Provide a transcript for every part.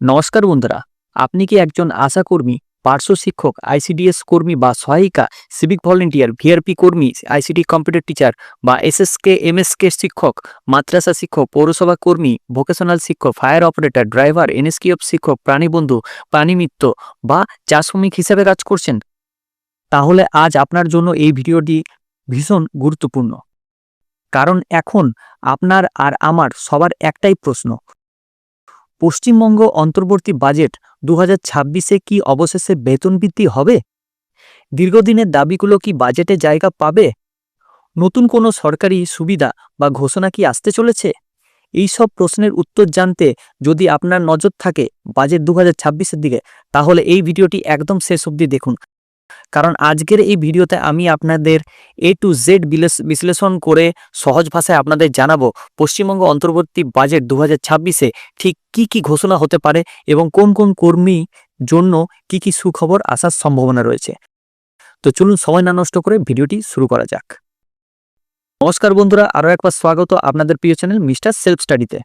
নমস্কার বন্ধুরা, আপনি কি একজন আশাকর্মী, পার্শ্ব শিক্ষক, আইসিডিএস কর্মী বা সহায়িকা, সিভিক ভলেন্টিয়ার, ভিআরপি কর্মী, আইসিটি কম্পিউটার টিচার বা এসএসকে এমএসকে শিক্ষক, মাদ্রাসা শিক্ষক, পৌরসভা কর্মী, ভোকেশনাল শিক্ষক, ফায়ার অপারেটর, ড্রাইভার, এনএসকিউএফ শিক্ষক, প্রাণীবন্ধু, প্রাণীমিত্র বা চা শ্রমিক হিসেবে কাজ করছেন? তাহলে আজ আপনার জন্য এই ভিডিওটি ভীষণ গুরুত্বপূর্ণ। কারণ এখন আপনার আর আমার সবার একটাই প্রশ্ন, পশ্চিমবঙ্গ অন্তর্বর্তী বাজেট 2026-এ কি অবশেষে বেতন বৃদ্ধি হবে? দীর্ঘদিনের দাবিগুলো কি বাজেটে জায়গা পাবে? নতুন কোনো সরকারি সুবিধা বা ঘোষণা কি আসতে চলেছে? এই সব প্রশ্নের উত্তর জানতে যদি আপনার নজর থাকে বাজেট 2026-এর দিকে, তাহলে এই ভিডিওটি একদম শেষ অবধি দেখুন। কারণ আজকের এই ভিডিওতে আমি আপনাদের A to Z বিশ্লেষণ করে সহজ ভাষায় আপনাদের জানাবো পশ্চিমবঙ্গ অন্তর্বর্তী বাজেট 2026-এ ঠিক কি কি ঘোষণা হতে পারে এবং কোন কোন কর্মীর জন্য কি কি সুখবর আসার সম্ভাবনা রয়েছে। তো চলুন সময় না নষ্ট করে ভিডিওটি শুরু করা যাক। নমস্কার বন্ধুরা, আরও একবার স্বাগত আপনাদের প্রিয় চ্যানেল মিস্টার সেলফ স্টাডিতে।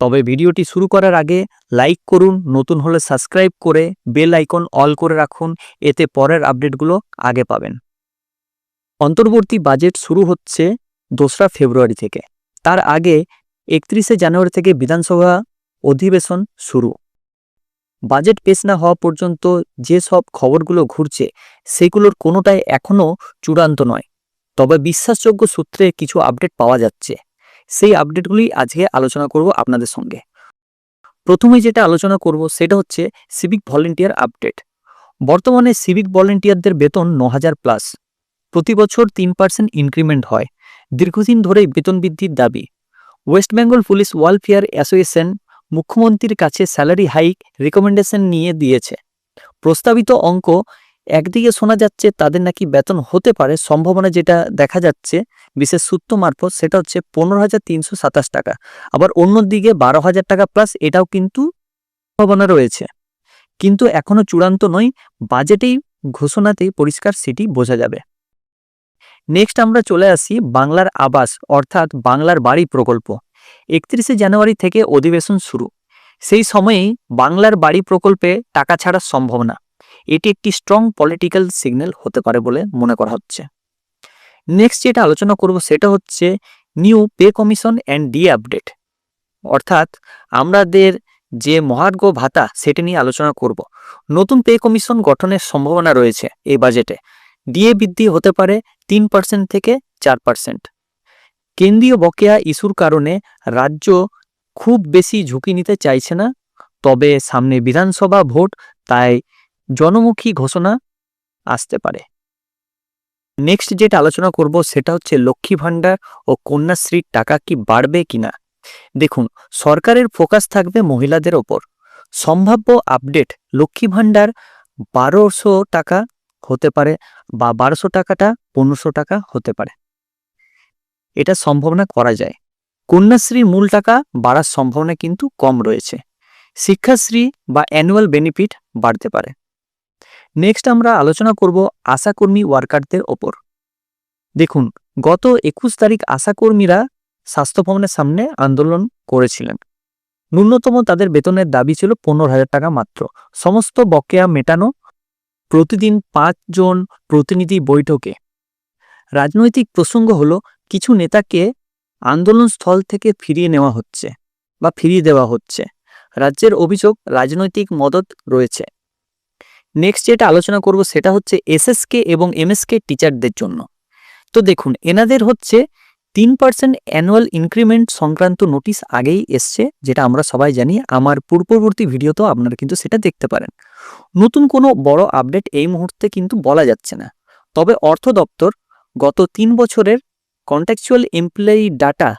তবে ভিডিওটি শুরু করার আগে লাইক করুন, নতুন হলে সাবস্ক্রাইব করে বেল আইকন অল করে রাখুন, এতে পরের আপডেটগুলো আগে পাবেন। অন্তর্বর্তী বাজেট শুরু হচ্ছে 2রা ফেব্রুয়ারি থেকে। তার আগে 31শে জানুয়ারি থেকে বিধানসভা অধিবেশন শুরু। বাজেট পেশ না হওয়া পর্যন্ত যে সব খবরগুলো ঘুরছে সেগুলোর কোনোটাই এখনও চূড়ান্ত নয়, তবে বিশ্বাসযোগ্য সূত্রে কিছু আপডেট পাওয়া যাচ্ছে। সেই আপডেটগুলি আজকে আলোচনা করব আপনাদের সঙ্গে। প্রথমে যেটা আলোচনা করব সেটা হচ্ছে সিভিক ভলেন্টিয়ার আপডেট। বর্তমানে সিভিক ভলেন্টিয়ারদের বেতন 9,000+। প্রতি বছর 3% ইনক্রিমেন্ট হয়। দীর্ঘদিন ধরেই বেতন বৃদ্ধির দাবি। West Bengal police welfare association মুখ্যমন্ত্রীর কাছে স্যালারি হাইক রিকমেন্ডেশন নিয়ে দিয়েছে। প্রস্তাবিত অঙ্ক একদিকে শোনা যাচ্ছে তাদের নাকি বেতন হতে পারে, সম্ভাবনা যেটা দেখা যাচ্ছে বিশেষ সূত্র মারফত সেটা হচ্ছে 15,327 টাকা, আবার অন্যদিকে 12,000 টাকা প্লাস, এটাও কিন্তু সম্ভাবনা রয়েছে, কিন্তু এখনো চূড়ান্ত নয়। বাজেটেই ঘোষণাতেই পরিষ্কার সেটি বোঝা যাবে। নেক্সট আমরা চলে আসি বাংলার আবাস অর্থাৎ বাংলার বাড়ি প্রকল্প। 31শে জানুয়ারি থেকে অধিবেশন শুরু। সেই সময়েই বাংলার বাড়ি প্রকল্পে টাকা ছাড়ার সম্ভাবনা। এটি একটি স্ট্রং পলিটিক্যাল সিগন্যাল হতে পারে বলে মনে করা হচ্ছে। নেক্সট যেটা আলোচনা করব সেটা হচ্ছে new pay commission and D update, অর্থাৎ আমাদের যে মহার্ঘ ভাতা সেটা নিয়ে আলোচনা করব। নতুন পে কমিশন গঠনের সম্ভাবনা রয়েছে এই বাজেটে। ডিএ বৃদ্ধি হতে পারে 3% থেকে 4%। কেন্দ্রীয় বকেয়া ইস্যুর কারণে রাজ্য খুব বেশি ঝুঁকি নিতে চাইছে না, তবে সামনে বিধানসভা ভোট, তাই জনমুখী ঘোষণা আসতে পারে। নেক্সট যেটা আলোচনা করব সেটা হচ্ছে লক্ষ্মী ভাণ্ডার ও কন্যাশ্রীর টাকা কি বাড়বে কিনা। দেখুন, সরকারের ফোকাস থাকবে মহিলাদের ওপর। সম্ভাব্য আপডেট, লক্ষ্মী ভাণ্ডার 1,200 টাকা হতে পারে বা 1,200 টাকাটা 1,500 টাকা হতে পারে, এটা সম্ভাবনা করা যায়। কন্যাশ্রীর মূল টাকা বাড়ার সম্ভাবনা কিন্তু কম রয়েছে। শিক্ষাশ্রী বা অ্যানুয়াল বেনিফিট বাড়তে পারে। নেক্সট আমরা আলোচনা করব আশাকর্মী ওয়ার্কারদের ওপর। দেখুন, গত 21 তারিখ আশাকর্মীরা স্বাস্থ্য ভবনের সামনে আন্দোলন করেছিলেন। ন্যূনতম তাদের বেতনের দাবি ছিল 15,000 টাকা মাত্র, সমস্ত বকেয়া মেটানো। প্রতিদিন 5 জন প্রতিনিধি বৈঠকে। রাজনৈতিক প্রসঙ্গ হলো কিছু নেতাকে আন্দোলনস্থল থেকে ফিরিয়ে নেওয়া হচ্ছে বা ফিরিয়ে দেওয়া হচ্ছে। রাজ্যের অভিযোগ রাজনৈতিক মদত রয়েছে। নেক্সট যেটা আলোচনা করব সেটা হচ্ছে এসএসকে এবং এমএসকে টিচারদের জন্য। তো দেখুন, এনাদের হচ্ছে 3% অ্যানুয়াল ইনক্রিমেন্ট সংক্রান্ত নোটিশ আগেই এসছে, যেটা আমরা সবাই জানি। আমার পূর্ববর্তী ভিডিওতেও আপনারা কিন্তু সেটা দেখতে পারেন। নতুন কোনো বড় আপডেট এই মুহূর্তে কিন্তু বলা যাচ্ছে না, তবে অর্থ দপ্তর গত 3 বছরের কন্ট্রাকচুয়াল এমপ্লয়ি ডাটা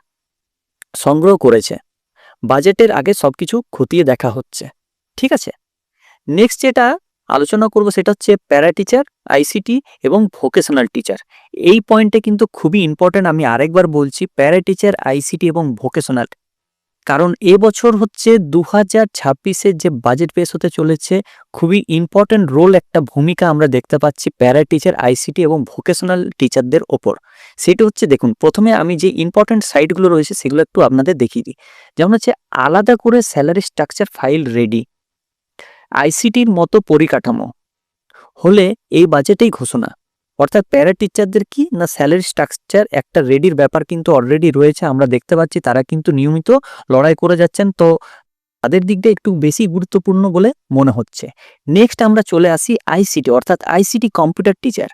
সংগ্রহ করেছে। বাজেটের আগে সবকিছু খতিয়ে দেখা হচ্ছে, ঠিক আছে। নেক্সট যেটা আলোচনা করব সেটা হচ্ছে প্যারা টিচার, আইসিটি এবং ভোকেশনাল টিচার। এই পয়েন্টে কিন্তু খুবই ইম্পর্টেন্ট, আমি আরেকবার বলছি, প্যারা টিচার, আইসিটি এবং ভোকেশনাল কারণ এবছর হচ্ছে 2026-এর যে বাজেট পেশ হতে চলেছে, খুবই ইম্পর্টেন্ট রোল একটা ভূমিকা আমরা দেখতে পাচ্ছি প্যারা টিচার, আইসিটি এবং ভোকেশনাল টিচারদের ওপর। সেটা হচ্ছে দেখুন, প্রথমে আমি যে ইম্পর্টেন্ট সাইটগুলো রয়েছে সেগুলো একটু আপনাদের দেখিয়ে দিই। যেমন হচ্ছে আলাদা করে স্যালারি স্ট্রাকচার ফাইল রেডি, আইসিটির মতো পরিকাঠামো হলে এই বাজেটেই ঘোষণা। অর্থাৎ প্যারা টিচারদের কি না স্যালারি স্ট্রাকচার একটা রেডির ব্যাপার কিন্তু অলরেডি রয়েছে, আমরা দেখতে পাচ্ছি তারা কিন্তু নিয়মিত লড়াই করে যাচ্ছেন, তো তাদের দিকটা একটু বেশি গুরুত্বপূর্ণ বলে মনে হচ্ছে। নেক্সট আমরা চলে আসি আইসিটি, অর্থাৎ আইসিটি কম্পিউটার টিচার।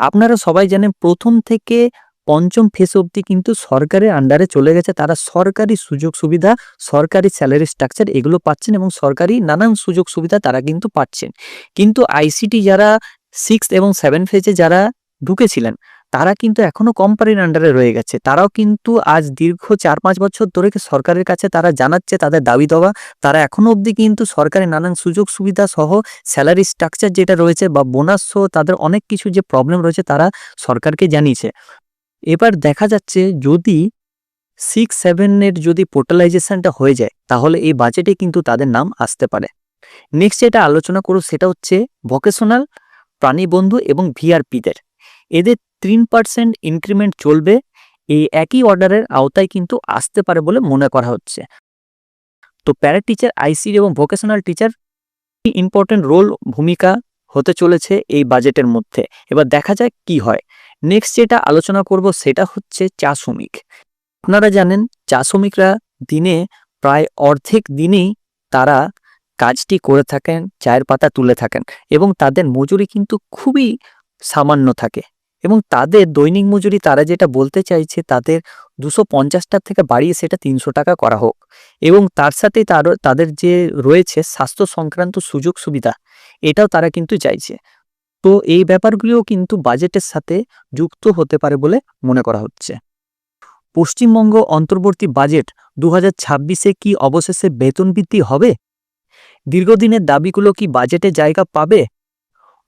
আপনারা সবাই জানেন প্রথম থেকে পঞ্চম ফেজ অবধি কিন্তু সরকারের আন্ডারে চলে গেছে, তারা সরকারি সুযোগ সুবিধা, সরকারি স্যালারি স্ট্রাকচার এগুলো পাচ্ছেন এবং সরকারি নানান সুযোগ সুবিধা তারা কিন্তু পাচ্ছেন। কিন্তু আইসিটি যারা 6 এবং 7 ফেজে যারা ঢুকেছিলেন তারা কিন্তু এখনো কোম্পানির আন্ডারে রয়ে গেছে। তারাও কিন্তু আজ দীর্ঘ 4-5 বছর ধরে সরকারের কাছে তারা জানাচ্ছে তাদের দাবি দাওয়া, তারা এখনো অবধি কিন্তু সরকারি নানান সুযোগ সুবিধা সহ স্যালারি স্ট্রাকচার যেটা রয়েছে বা বোনাস সহ তাদের অনেক কিছু যে প্রবলেম রয়েছে তারা সরকারকে জানিয়েছে। এবার দেখা যাচ্ছে যদি 6-7-এর যদি পোর্টালাইজেশনটা হয়ে যায় তাহলে এই বাজেটে কিন্তু তাদের নাম আসতে পারে। নেক্সট যেটা আলোচনা করব সেটা হচ্ছে ভোকেশনাল, প্রাণীবন্ধু এবং ভিআরপিদের, এদের 3% ইনক্রিমেন্ট চলবে, এই একই অর্ডারের আওতায় কিন্তু আসতে পারে বলে মনে করা হচ্ছে। তো প্যারা টিচার, আইসিটি এবং ভোকেশনাল টিচার ইম্পর্টেন্ট রোল ভূমিকা হতে চলেছে এই বাজেটের মধ্যে। এবার দেখা যায় কি হয়। নেক্সট যেটা আলোচনা করব সেটা হচ্ছে চা শ্রমিক। আপনারা জানেন চা শ্রমিকরা দিনে প্রায় অর্ধেক দিনেই তারা কাজটি করে থাকেন, চায়ের পাতা তুলে থাকেন এবং তাদের মজুরি কিন্তু খুবই সামান্য থাকে এবং তাদের দৈনিক মজুরি তারা যেটা বলতে চাইছে তাদের 250 থেকে বাড়িয়ে সেটা 300 টাকা করা হোক এবং তার সাথে তাদের যে রয়েছে স্বাস্থ্য সংক্রান্ত সুযোগ সুবিধা এটাও তারা কিন্তু চাইছে। তো এই ব্যাপারগুলিও কিন্তু বাজেটের সাথে যুক্ত হতে পারে বলে মনে করা হচ্ছে। পশ্চিমবঙ্গ অন্তর্বর্তী বাজেট 2026-এ কি অবশেষে বেতন বৃদ্ধি হবে? দীর্ঘদিনের দাবিগুলো কি বাজেটে জায়গা পাবে?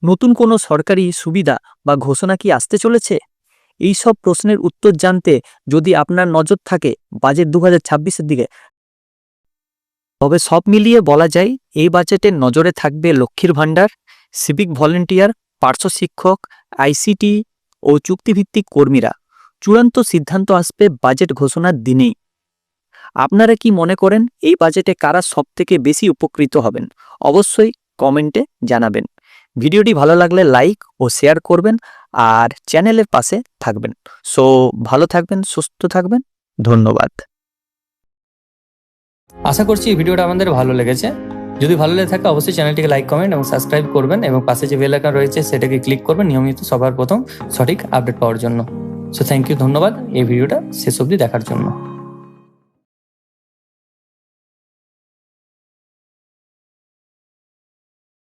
নতুন কোনো সরকারি সুবিধা বা ঘোষণা কি আসতে চলেছে? এই সব প্রশ্নের উত্তর জানতে যদি আপনার নজর থাকে বাজেট 2026-এর দিকে, তবে সব মিলিয়ে বলা যায় এই বাজেটের নজরে থাকবে লক্ষ্মীর ভাণ্ডার, সিভিক ভলেন্টিয়ার, পার্শ্ব শিক্ষক, আইসিটি ও চুক্তিভিত্তিক কর্মীরা। চূড়ান্ত সিদ্ধান্ত আসবে বাজেট ঘোষণার দিনেই। আপনারা কি মনে করেন এই বাজেটে কারা সবথেকে বেশি উপকৃত হবেন? অবশ্যই কমেন্টে জানাবেন। ভিডিওটি ভালো লাগলে লাইক ও শেয়ার করবেন আর চ্যানেলের পাশে থাকবেন। সো ভালো থাকবেন, সুস্থ থাকবেন, ধন্যবাদ। আশা করছি এই ভিডিওটা আমাদের ভালো লেগেছে। যদি ভালো লেগে থাকে অবশ্যই চ্যানেলটিকে লাইক, কমেন্ট এবং সাবস্ক্রাইব করবেন এবং পাশে যে বেল আইকন রয়েছে সেটাকে ক্লিক করবেন নিয়মিত সবার প্রথম সঠিক আপডেট পাওয়ার জন্য। সো থ্যাংক ইউ, ধন্যবাদ এই ভিডিওটা শেষ অবধি দেখার জন্য।